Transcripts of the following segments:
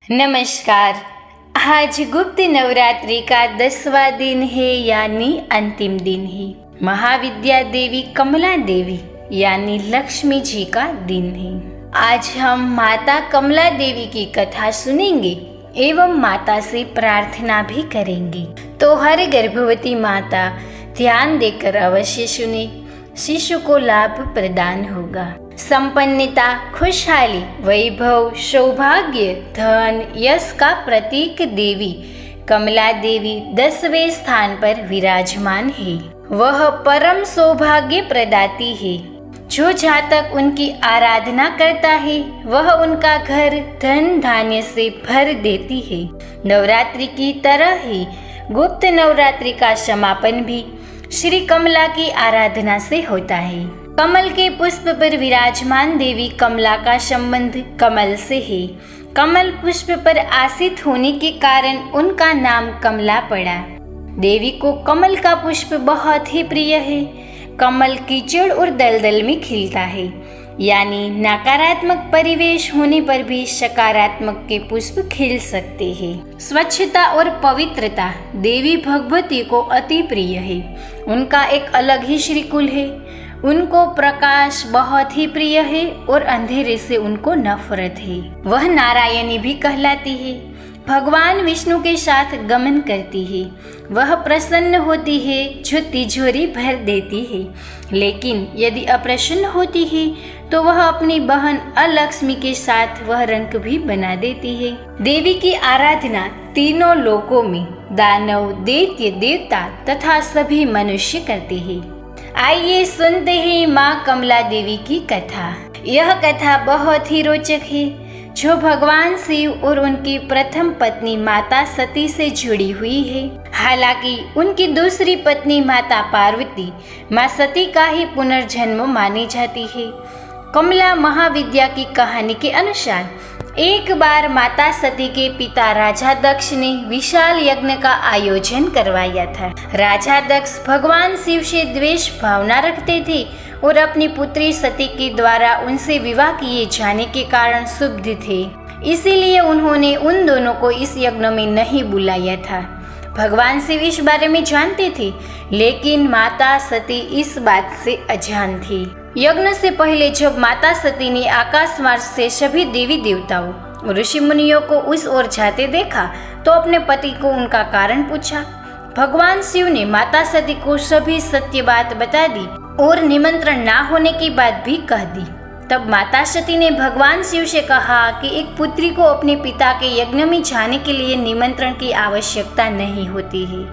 नमस्कार। आज गुप्त नवरात्रि का 10वां दिन है यानी अंतिम दिन है। महाविद्या देवी कमला देवी यानी लक्ष्मी जी का दिन है। आज हम माता कमला देवी की कथा सुनेंगे एवं माता से प्रार्थना भी करेंगे। तो हर गर्भवती माता ध्यान देकर अवश्य सुने, शिशु को लाभ प्रदान होगा। संपन्नता, खुशहाली, वैभव, सौभाग्य, धन, यश का प्रतीक देवी कमला देवी 10वें स्थान पर विराजमान है। वह परम सौभाग्य प्रदाती है। जो जातक उनकी आराधना करता है वह उनका घर धन धान्य से भर देती है। नवरात्रि की तरह ही गुप्त नवरात्रि का समापन भी श्री कमला की आराधना से होता है। कमल के पुष्प पर विराजमान देवी कमला का संबंध कमल से है। कमल पुष्प पर आसीत होने के कारण उनका नाम कमला पड़ा। देवी को कमल का पुष्प बहुत ही प्रिय है। कमल कीचड़ और दलदल में खिलता है, यानी नकारात्मक परिवेश होने पर भी सकारात्मक के पुष्प खिल सकते हैं। स्वच्छता और पवित्रता देवी भगवती को अति प्रिय है। उनका एक अलग ही श्रीकुल है। उनको प्रकाश बहुत ही प्रिय है और अंधेरे से उनको नफरत है। वह नारायणी भी कहलाती है। भगवान विष्णु के साथ गमन करती है। वह प्रसन्न होती है जो तिजोरी भर देती है, लेकिन यदि अप्रसन्न होती है तो वह अपनी बहन अलक्ष्मी के साथ वह रंक भी बना देती है। देवी की आराधना तीनों लोकों में दानव, दैत्य, देवता तथा सभी मनुष्य करते हैं। आइए सुनते हैं माँ कमला देवी की कथा। यह कथा बहुत ही रोचक है, जो भगवान शिव और उनकी प्रथम पत्नी माता सती से जुड़ी हुई है। हालांकि उनकी दूसरी पत्नी माता पार्वती माँ सती का ही पुनर्जन्म मानी जाती है। कमला महाविद्या की कहानी के अनुसार एक बार माता सती के पिता राजा दक्ष ने विशाल यज्ञ का आयोजन करवाया था। राजा दक्ष भगवान शिव से द्वेष भावना रखते थे और अपनी पुत्री सती के द्वारा उनसे विवाह किए जाने के कारण क्षुब्ध थे। इसीलिए उन्होंने उन दोनों को इस यज्ञ में नहीं बुलाया था। भगवान शिव इस बारे में जानते थे, लेकिन माता सती इस बात से अजान थी। यज्ञ से पहले जब माता सती ने आकाश मार्ग से सभी देवी देवताओं ऋषि मुनियों को उस ओर जाते देखा तो अपने पति को उनका कारण पूछा। भगवान शिव ने माता सती को सभी सत्य बात बता दी और निमंत्रण ना होने की बात भी कह दी। तब माता सती ने भगवान शिव से कहा कि एक पुत्री को अपने पिता के यज्ञ में जाने के लिए निमंत्रण की आवश्यकता नहीं होती है।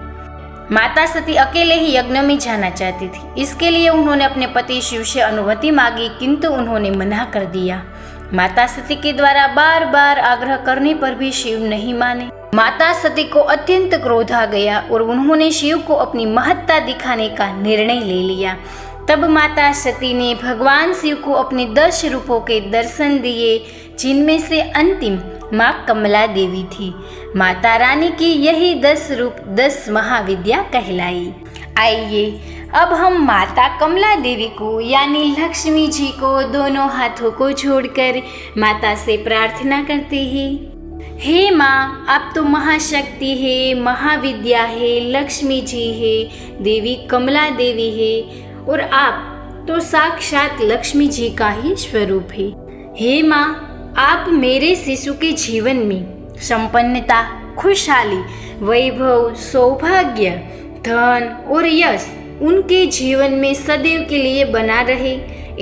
माता सती अकेले ही यज्ञ में जाना चाहती थी। इसके लिए उन्होंने अपने पति शिव से अनुमति मांगी, किंतु उन्होंने मना कर दिया। माता सती के द्वारा बार बार आग्रह करने पर भी शिव नहीं माने। माता सती को अत्यंत क्रोध आ गया और उन्होंने शिव को अपनी महत्ता दिखाने का निर्णय ले लिया। तब माता सती ने भगवान शिव को अपने 10 रूपों के दर्शन दिए, जिनमें से अंतिम माँ कमला देवी थी। माता रानी की यही 10 रूप 10 महाविद्या कहलाई। आइए अब हम माता कमला देवी को यानी लक्ष्मी जी को दोनों हाथों को जोड़कर माता से प्रार्थना करते हैं। हे माँ, आप तो महाशक्ति है, महाविद्या है, लक्ष्मी जी है, देवी कमला देवी है और आप तो साक्षात लक्ष्मी जी का ही स्वरूप है। हे माँ, आप मेरे शिशु के जीवन में संपन्नता, खुशहाली, वैभव, सौभाग्य, धन और यश उनके जीवन में सदैव के लिए बना रहे,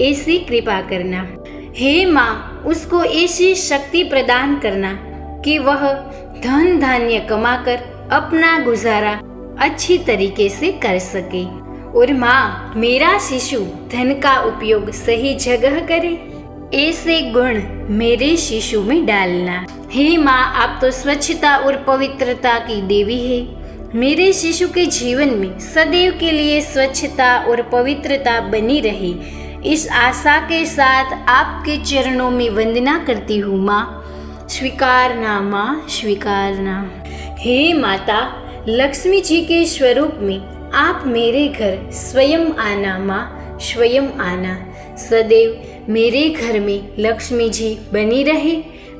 ऐसी कृपा करना। हे माँ, उसको ऐसी शक्ति प्रदान करना कि वह धन धान्य कमाकर अपना गुजारा अच्छी तरीके से कर सके। और माँ, मेरा शिशु धन का उपयोग सही जगह करे, ऐसे गुण मेरे शिशु में डालना। हे माँ, आप तो स्वच्छता और पवित्रता की देवी है। मेरे शिशु के जीवन में सदैव के लिए स्वच्छता और पवित्रता बनी रहे, इस आशा के साथ आपके चरणों में वंदना करती हूँ माँ। स्वीकारना माँ, स्वीकारना। हे माता लक्ष्मी जी के स्वरूप में आप मेरे घर स्वयं आना माँ, स्वयं आना। सदैव मेरे घर में लक्ष्मी जी बनी रहे,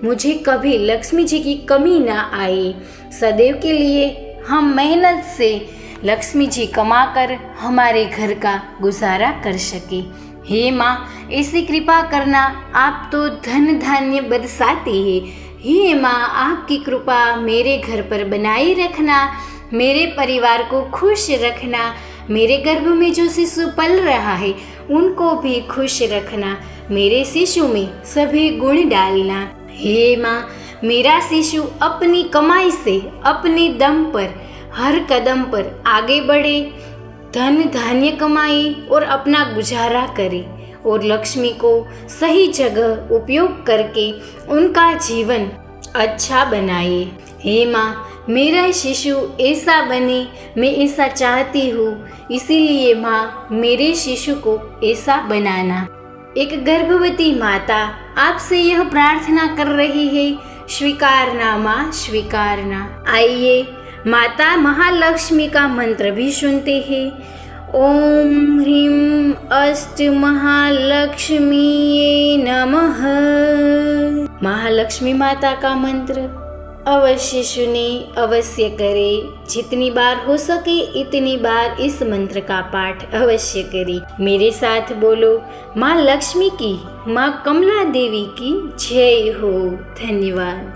मुझे कभी लक्ष्मी जी की कमी ना आए। सदैव के लिए हम मेहनत से लक्ष्मी जी कमाकर हमारे घर का गुजारा कर सके। हे माँ, ऐसी कृपा करना, आप तो धन धान्य बरसाती है। हे माँ, आपकी कृपा मेरे घर पर बनाए रखना, मेरे परिवार को खुश रखना, मेरे गर्भ में जो शिशु पल रहा है उनको भी खुश रखना, मेरे शिशु में सभी गुण डालना। हे माँ, मेरा शिशु अपनी कमाई से अपने दम पर हर कदम पर आगे बढ़े, धन धान्य कमाए और अपना गुजारा करे और लक्ष्मी को सही जगह उपयोग करके उनका जीवन अच्छा बनाए। हे माँ, मेरा शिशु ऐसा बने, मैं ऐसा चाहती हूँ, इसीलिए माँ मेरे शिशु को ऐसा बनाना। एक गर्भवती माता आपसे यह प्रार्थना कर रही है, स्वीकारना माँ, स्वीकारना। आइए माता महालक्ष्मी का मंत्र भी सुनते हैं। ओम ह्रीं अष्ट महालक्ष्मीये नमः। महालक्ष्मी माता का मंत्र अवश्य सुने, अवश्य करे। जितनी बार हो सके इतनी बार इस मंत्र का पाठ अवश्य करें। मेरे साथ बोलो, माँ लक्ष्मी की, माँ कमला देवी की जय हो। धन्यवाद।